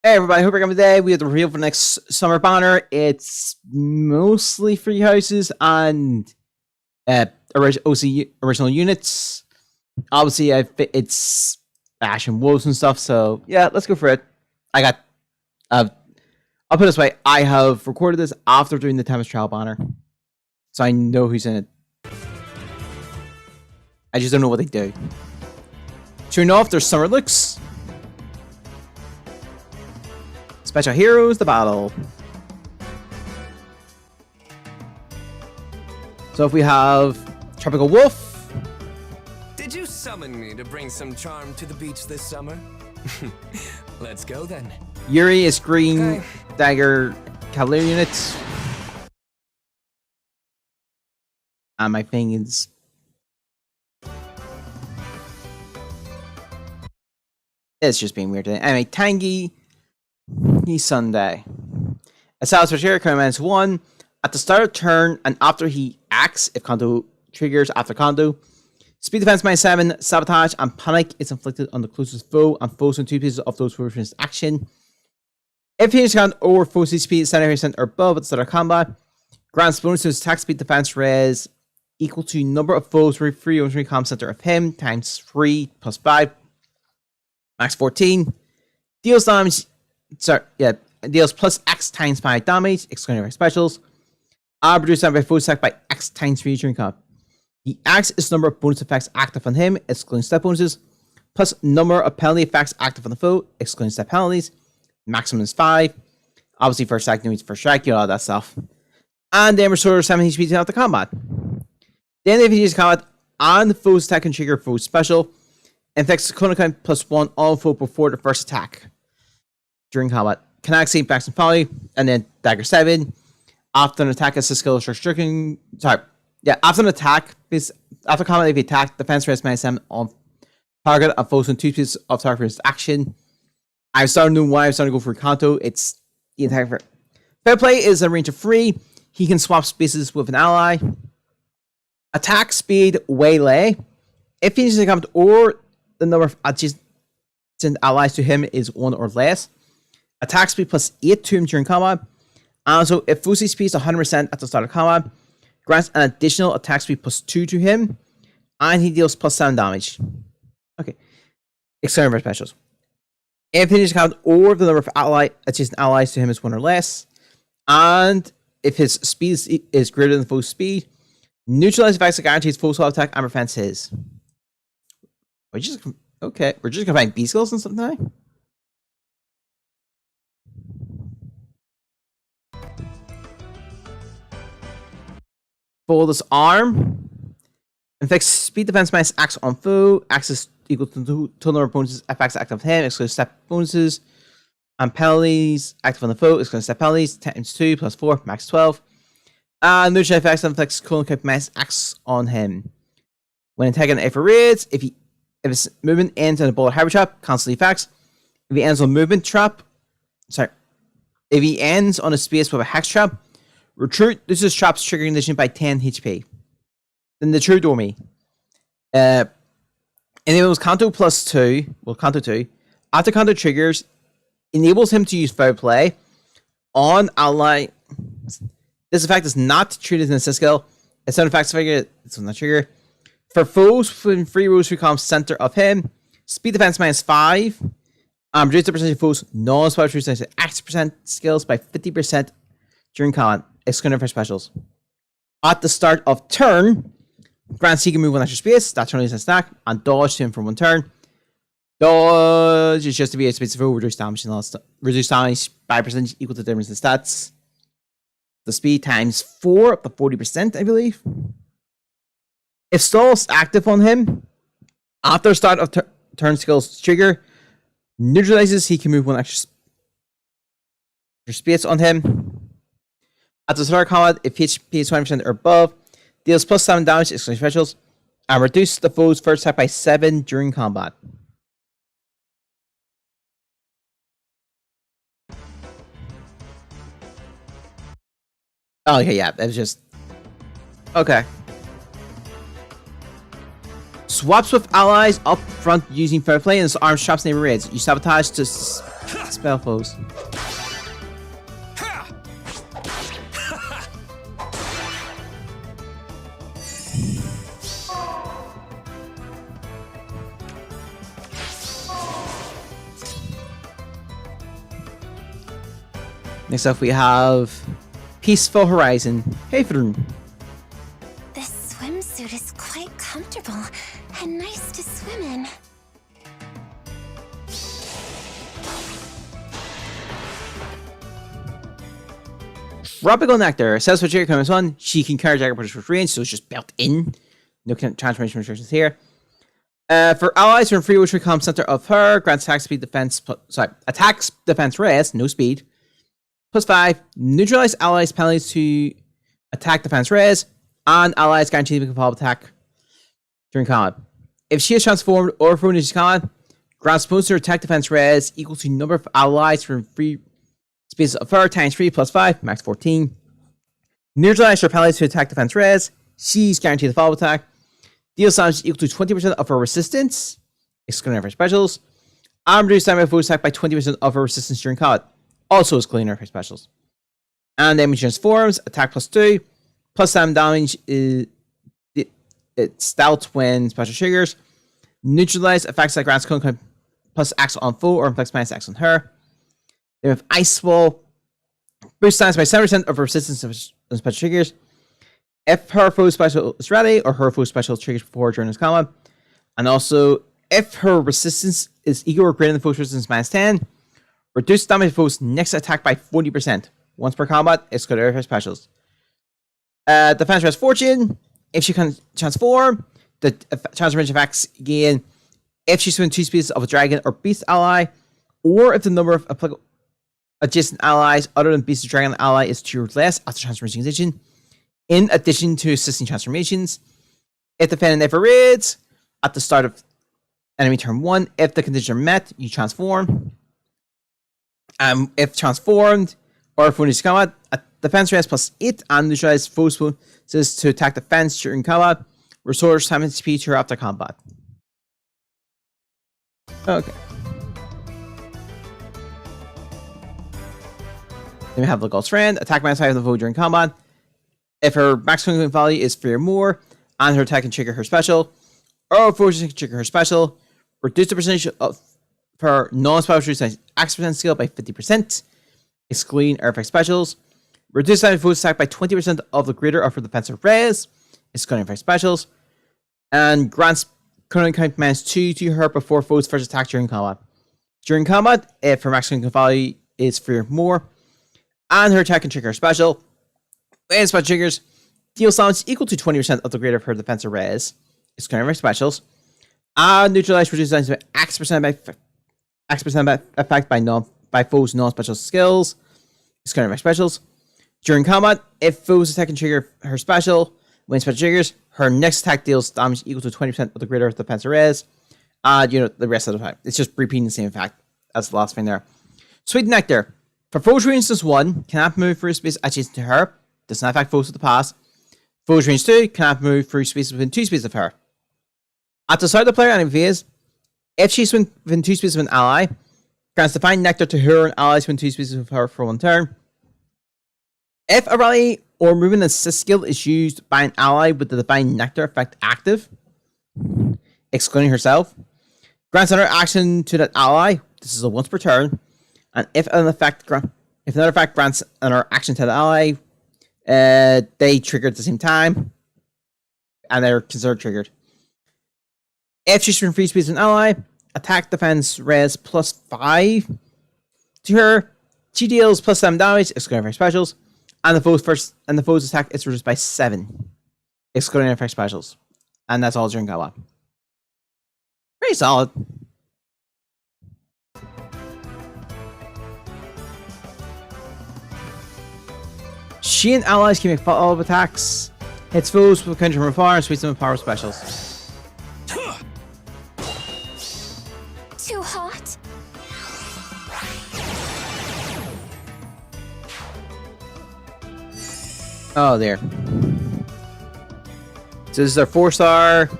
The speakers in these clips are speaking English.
Hey everybody, hope you're having a good day. We have the reveal for the next summer banner. It's mostly free houses and original units. Obviously, it's Ash and Wolves and stuff. So yeah, let's go for it. I'll put it this way: I have recorded this after doing the Tempest Trial banner, so I know who's in it. I just don't know what they do. Sure enough, there's summer looks. Special Heroes, the battle. So if we have Tropical Wolf. Did you summon me to bring some charm to the beach this summer? Let's go then. Yuri is green dagger cavalry units. And my thing is it's just being weird today. Anyway, Tangy. He's Sunday. A Salus for Share commands 1 at the start of turn and after he acts if Kondo triggers after Kondo. Speed defense -7, sabotage and panic is inflicted on the closest foe and foes in 2 pieces of those foes for his action. If he is count over foe speed 70% or above at the start of combat, grants bonus to his attack speed defense res equal to number of foes for free on comm center of him times 3 plus 5 max 14. Deals damage. Deals plus X times 5 damage, excluding specials. Reduce damage by foe attack by X times 3 during combat. The X is number of bonus effects active on him, excluding step bonuses, plus number of penalty effects active on the foe, excluding step penalties. Maximum is 5. Obviously, first attack, no means first strike, all that stuff. And then restore 7 HP after combat. Then, if he uses combat and the foe's attack can trigger foe's special, inflicts clone count plus 1 on foe before the first attack. During combat, connect save backs and folly, and then dagger 7. After an attack, as a skill stricken. After an attack, after combat, if you attack, defense rest -7 on target and foes in 2 pieces of target for his action. I'm starting to know why I'm starting to go for Kanto. It's the attack for fair play is a range of 3. He can swap spaces with an ally. Attack speed waylay. If he uses a combat or the number of adjacent allies to him is 1 or less. Attack speed plus 8 to him during combat. And also, if Fusi speed is 100% at the start of combat, grants an additional attack speed plus 2 to him. And he deals plus 7 damage. Okay. External for specials. If he uses combat or the number of adjacent allies to him is 1 or less. And if his speed is greater than foe's speed, neutralize effects that guarantees foe's attack and prevents his. We're just gonna find B skills and something now. Foldless arm. Inflicts speed defense minus X on foe. X is equal to total number of bonuses effects active on him, excluding step bonuses. And penalties active on the foe, excluding step penalties, times 2 plus 4, max 12. And neutral effects inflicts colon count minus X on him. When attacking a raids, if his movement ends in a bullet hybrid trap, cancel the effects. If he ends on a movement trap, if he ends on a space with a hex trap, retreat. This is traps triggering condition by 10 HP. Then the true dormy. Enables Kanto plus 2. Well, Kanto 2. After Kanto triggers, enables him to use foul play on ally. This effect is not treated in a skill. It's an effect figure. It's not trigger. For foes within 3 rows who come center of him, speed defense -5. Reduce the percentage of foes non-spell true X% skills by 50% during combat, excluding for specials. At the start of turn, grants he can move 1 extra space, that turn is a stack, and dodge to him for 1 turn. Dodge is just to be a space of foe, reduce damage and all stuff. Reduce damage by percentage equal to the difference in stats. The speed times 4 up to 40%, I believe. If stalls active on him, after start of turn skills trigger, neutralizes, he can move 1 extra space on him. At the start of combat, if HP is 20% or above, deals plus 7 damage, excluding specials, and reduce the foe's first attack by 7 during combat. Oh, okay, yeah, that was just... Okay. Swaps with allies up front using fair play and arms traps neighbor raids. You sabotage to spell foes. Next up, we have Peaceful Horizon. Haven. This swimsuit is quite comfortable and nice to swim in. Tropical Nectar. Says for Jerry comes on, she can carry Jagger British range, so it's just built in. No transformation restrictions here. For allies from free which become center of her, grants attack speed defense. Attacks defense res, no speed. +5. Neutralize allies penalties to attack defense res, and allies guaranteed to make a follow-up attack during combat. If she is transformed or thrown into combat, grants bonus to attack defense res equal to number of allies from free spaces of her times 3 +5, max 14. Neutralize her penalties to attack defense res. She's guaranteed the follow-up attack. Deals damage equal to 20% of her resistance, excluding her specials. And reduce damage of foe attack by 20% of her resistance during combat, also excluding her specials. And then when she transforms, attack +2, plus 7 damage is it's stout when special triggers. Neutralize effects like grants plus X on foe or inflicts minus X on her. Then with Ice Wall, boost damage by 7% of her resistance on special triggers. If her foe special is ready, or her foe special triggers before during this combat. And also, if her resistance is equal or greater than foe's resistance -10, reduce damage of foe's next attack by 40%. Once per combat, it's good her specials. Defense Res Fortune. If she can transform, the transformation effects gain if she's within 2 species of a dragon or beast ally, or if the number of applicable adjacent allies other than beast or dragon ally is 2 or less after transformation condition, in addition to assisting transformations. If the defendant never raids at the start of enemy turn 1, if the conditions are met, you transform. If transformed, or if when it's combat, a defense res +8 and neutralize foe's bonuses to attack defense during combat, restores time and speed to her after combat. Okay. Then we have the Ghost Friend, attack -5 of the foe during combat. If her maximum value is 3 or more, and her attack can trigger her special, or if foe can trigger her special, reduce the percentage of her non-special X% skill by 50%, excluding her effect specials. Reduce damage foe's attack by 20% of the greater of her defensive res, excluding effect specials. And grants current count -2 to her before foe's first attack during combat. During combat, if her maximum value is 3 or more, and her attack can trigger her special, when special triggers, deals damage equal to 20% of the greater of her defensive res, excluding effect specials. And neutralize reduces damage by X% by effect by foes' non-special skills, excluding effect specials. During combat, if foes attack can trigger her special, when special triggers, her next attack deals damage equal to 20% of the greater of the defensive res. The rest of the time. It's just repeating the same effect as the last thing there. Sweet Nectar. For foes range instance 1, cannot move through space adjacent to her. Does not affect foes of the past. Foes range 2, cannot move through spaces within 2 spaces of her. At the start of the player enemy phase, if she's within 2 spaces of an ally, grants Divine Nectar to her and allies within 2 spaces of her for 1 turn. If a rally or movement assist skill is used by an ally with the Divine Nectar effect active, excluding herself, grants another action to that ally. This is a once per turn. And if another effect grants another action to the ally, they trigger at the same time, and they're considered triggered. If she's from free space of an ally, attack defense res +5 to her. She deals +7 damage, excluding her specials, and the foe's attack is reduced by 7, excluding effect specials, and that's all during combat. Pretty solid. She and allies can make follow-up attacks, hits foes with counter from afar, and sweeps them with power specials. Too hot? Oh, there. So this is our 4-star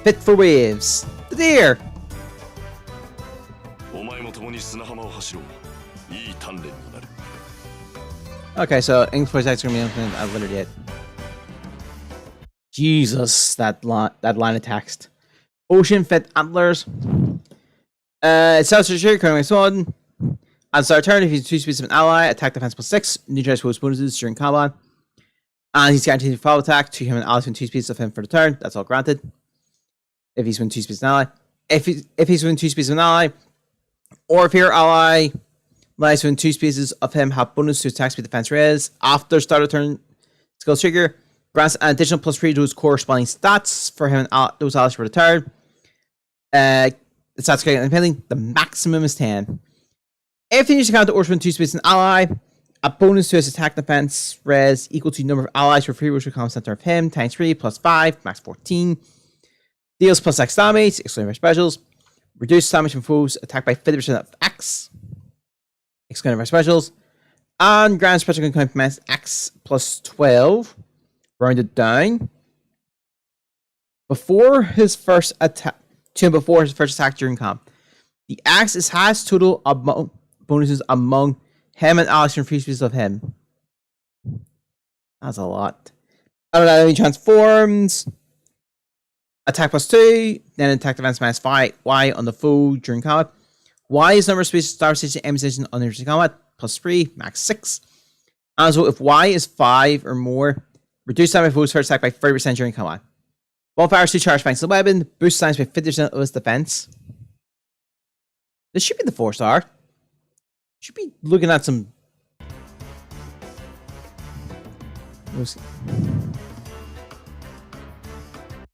Fit for Waves. The deer! お前も共に砂浜を走ろう。Okay, so English voice actor gonna be implemented. I literally did. Jesus, that line of text. Ocean Fit Antlers. It's South Security currently one. At the start of turn, if he's 2 speeds of an ally, attack defense +6, neutralize post bonuses during combat. And he's guaranteed to follow attack to him and allies within 2 speeds of him for the turn. That's all granted. If he's within 2 speeds of an ally. If he's within 2 speeds of an ally, or if your ally lies within 2 speeds of him, have bonus to attack speed defense raise. After start of turn skill trigger, grants an additional +3 to his corresponding stats for him and those allies for the turn. The stats getting independently, the maximum is 10. If he needs to count the Orchard 2 speeds an ally, a bonus to his attack defense res equal to the number of allies for free which will come center of him, times 3 plus 5, max 14. Deals +X damage, excluding specials. Reduce damage from foes attacked by 50% of X, excluding specials. And grant special can commence X plus 12, rounded down. Before his first attack, during comp. The X is has total bonuses among him and Alex from free species of him. That's a lot. Automatically transforms. Attack +2, then attack defense -5. Y on the foe during combat. Y is number of species star station M station on the combat +3, max 6. And so if Y is 5 or more, reduce damage foes first attack by 30% during combat. While fires 2 charge banks the weapon, boost damage by 50% of his defense. This should be the 4-star. Should be looking at some.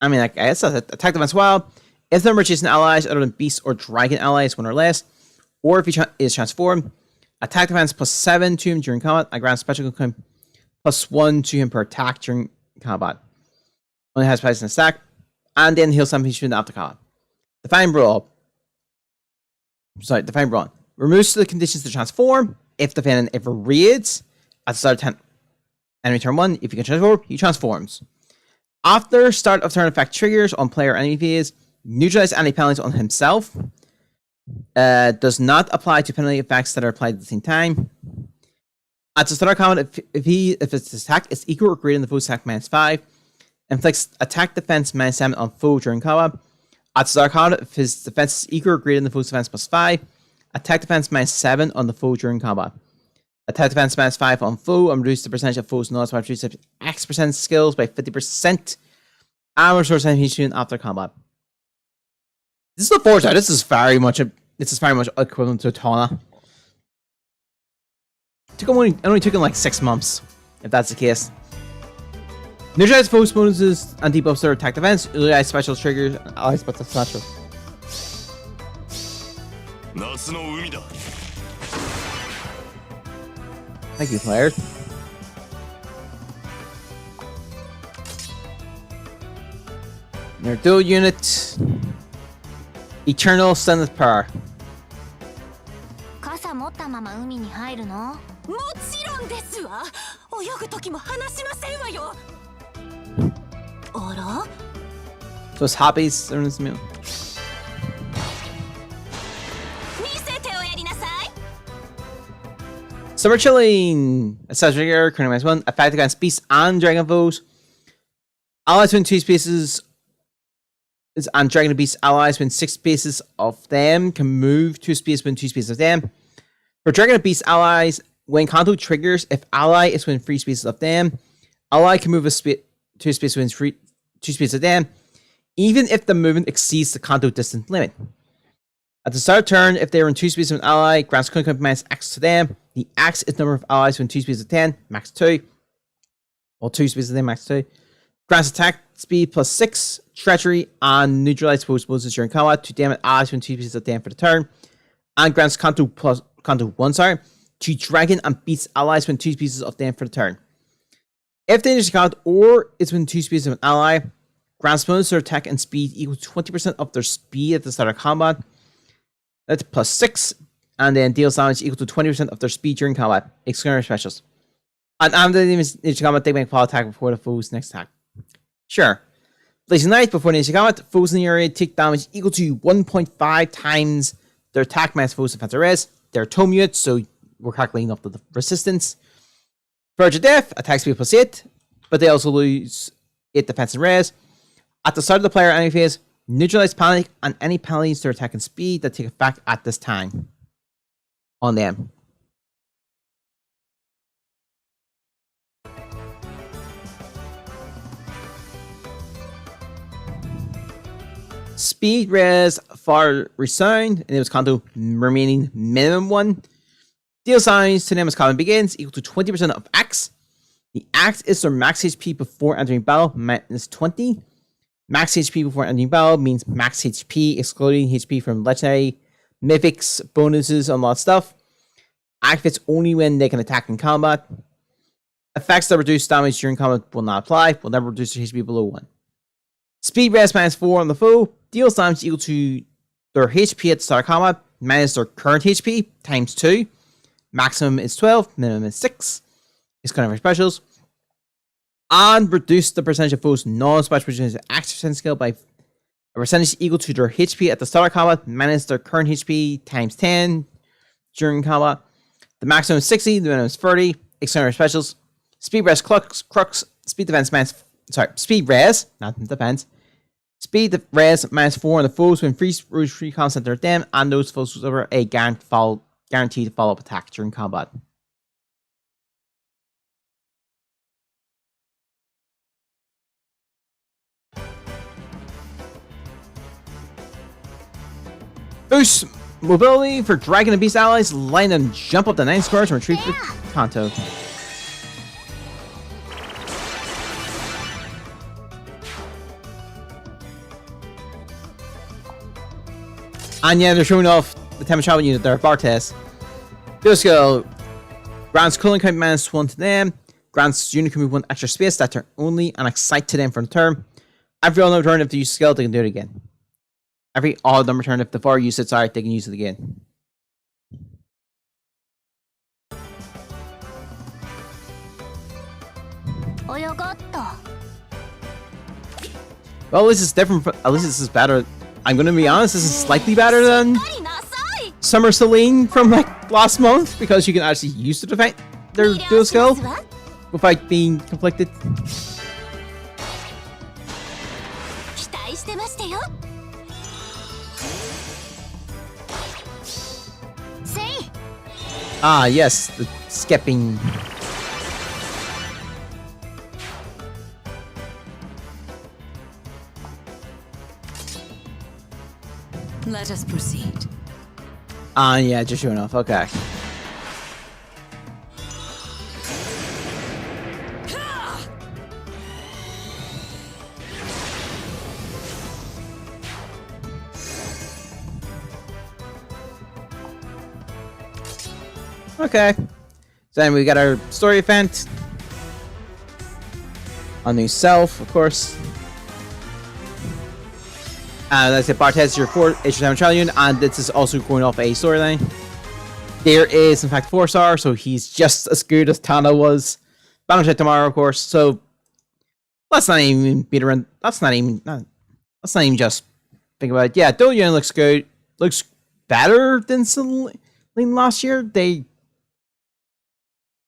I mean, like, I guess attack defense well. If the number of chasing allies other than beast or dragon allies, 1 or less, or if he is transformed, attack defense +7 to him during combat. I grant special +1 to him per attack during combat. Only has price in the stack, and then he'll something shoot after combat. Define Brawl. Define Brawl. Removes the conditions to transform. If the defendant ever raids at the start of enemy turn 1, if you can transform, he transforms. After start of turn effect triggers on player enemy phase, neutralize any penalties on himself. Does not apply to penalty effects that are applied at the same time. At the start of combat, if its attack is equal or greater than the foe's attack -5, inflicts attack defense -7 on foe during combat. At the start of combat, if his defense is equal or greater than the foe's defense +5, attack defense -7 on the foe during combat. Attack defense -5 on foe and reduce the percentage of foes noticed by reduce X% skills by 50%. And restore sanity after combat. This is the 4-star. This is very much equivalent to a Tana. It only took him like 6 months, if that's the case. Neutralize foes bonuses and debuffs their attack defense. Utilize special triggers and allies but that's natural. Thank you, players. Their dual unit. Eternal Zenith Power. 傘持ったまま海に入るの？もちろんですわ。泳ぐ時も離しませんわよ。あら？ So it's hobbies or this meal. 見せておやりなさい。 Summer Chilling. Assess trigger, currently -1. Effect against beasts and dragon foes. Allies win 2 spaces. And dragon and beast allies win 6 spaces of them. Can move 2 spaces within 2 spaces of them. For dragon and beast allies, when Kanto triggers, if ally is within 3 spaces of them, ally can move 2 spaces within 2 spaces of them, even if the movement exceeds the Kanto distance limit. At the start of turn, if they are in 2 spaces of an ally, grants minus X to them. The X is the number of allies within 2 spaces of 10, max 2. Or 2 spaces of them, max 2. Grants attack speed +6, treachery, and neutralize foes during combat to damage allies within 2 spaces of them for the turn. And grants Kanto 1, to dragon and beast allies within 2 spaces of them for the turn. If they initiate combat or is within 2 spaces of an ally, grants bonus their attack and speed equal to 20% of their speed at the start of combat. That's +6, and then deals damage equal to 20% of their speed during combat, excluding specials. And after they initiate combat, they make a fall attack before the foe's next attack. Sure. Blazing Knight, before the initiate combat, foes in the area take damage equal to 1.5 times their attack minus foes defense res. They're tome units, so we're calculating up the resistance. Verge of Death, attacks people plus 8, but they also lose 8 defense and res. At the start of the player enemy phase, neutralize panic and any penalties to attack and speed that take effect at this time on them. Speed, res, fire, resound, and it was Kanto remaining minimum 1. Deal signs to them as combat begins, equal to 20% of axe. The axe is their max HP before entering battle, minus 20. Max HP before entering battle means max HP, excluding HP from legendary, mythics, bonuses, and a lot of stuff. Activates only when they can attack in combat. Effects that reduce damage during combat will not apply, will never reduce their HP below 1. Speed res minus 4 on the foe, deals damage equal to their HP at the start of combat, minus their current HP, times 2. Maximum is 12, minimum is 6. It's kind of specials. And reduce the percentage of foes' non-special percentage action skill by a percentage equal to their HP at the start of combat, minus their current HP, times 10 during combat. The maximum is 60, the minimum is 30. External specials. Speed res crux, speed defense minus, speed res, not defense. Speed res minus 4 on the foes when free constant their them, and those foes will suffer a guaranteed follow-up attack during combat. Boost mobility for Dragon and Beast allies. Line them jump up the 9 squares and retrieve the Kanto. And yeah, they're showing off the Temachaba unit there, Bartes. Dual skill grants cooling count minus 1 to them. Grants unit can move 1 extra space that turn only and excite to them for the turn. Every other turn, if they use skill, they can do it again. Every odd number turn, if the far use it's alright, they can use it again. Well, this is different. At least this is better. I'm gonna be honest, this is slightly better than Summer Celine from like last month, because you can actually use to defend their dual skill without being conflicted. Ah, yes, the skipping. Let us proceed. Ah, yeah, just showing off. Okay. Okay. So then we got our story event. A new self, of course. Let's say Bartes is your 4-7 trial unit, and this is also going off a storyline. There is, in fact, 4-star, so he's just as good as Tana was. Battle check tomorrow, of course. So let's not even beat around. Let's not even just think about it. Yeah, Dual unit looks good. Looks better than Celine last year.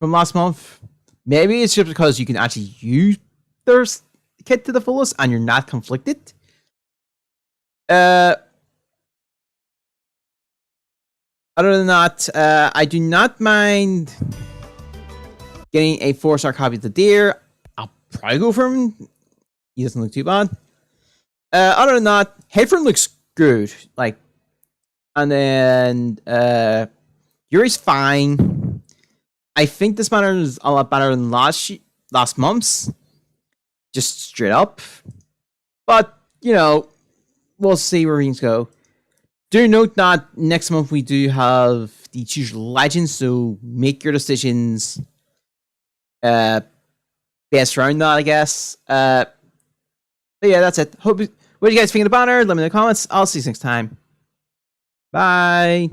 From last month. Maybe it's just because you can actually use their kit to the fullest and you're not conflicted. Other than that, I do not mind getting a 4-star copy of the Deer. I'll probably go for him. He doesn't look too bad. Other than that, Headfront looks good. Like, and then Yuri's fine. I think this banner is a lot better than last month's. Just straight up. But, you know, we'll see where things go. Do note that next month we do have the Choose Legends, so make your decisions based around that, I guess. But yeah, that's it. What do you guys think of the banner? Let me know in the comments. I'll see you next time. Bye.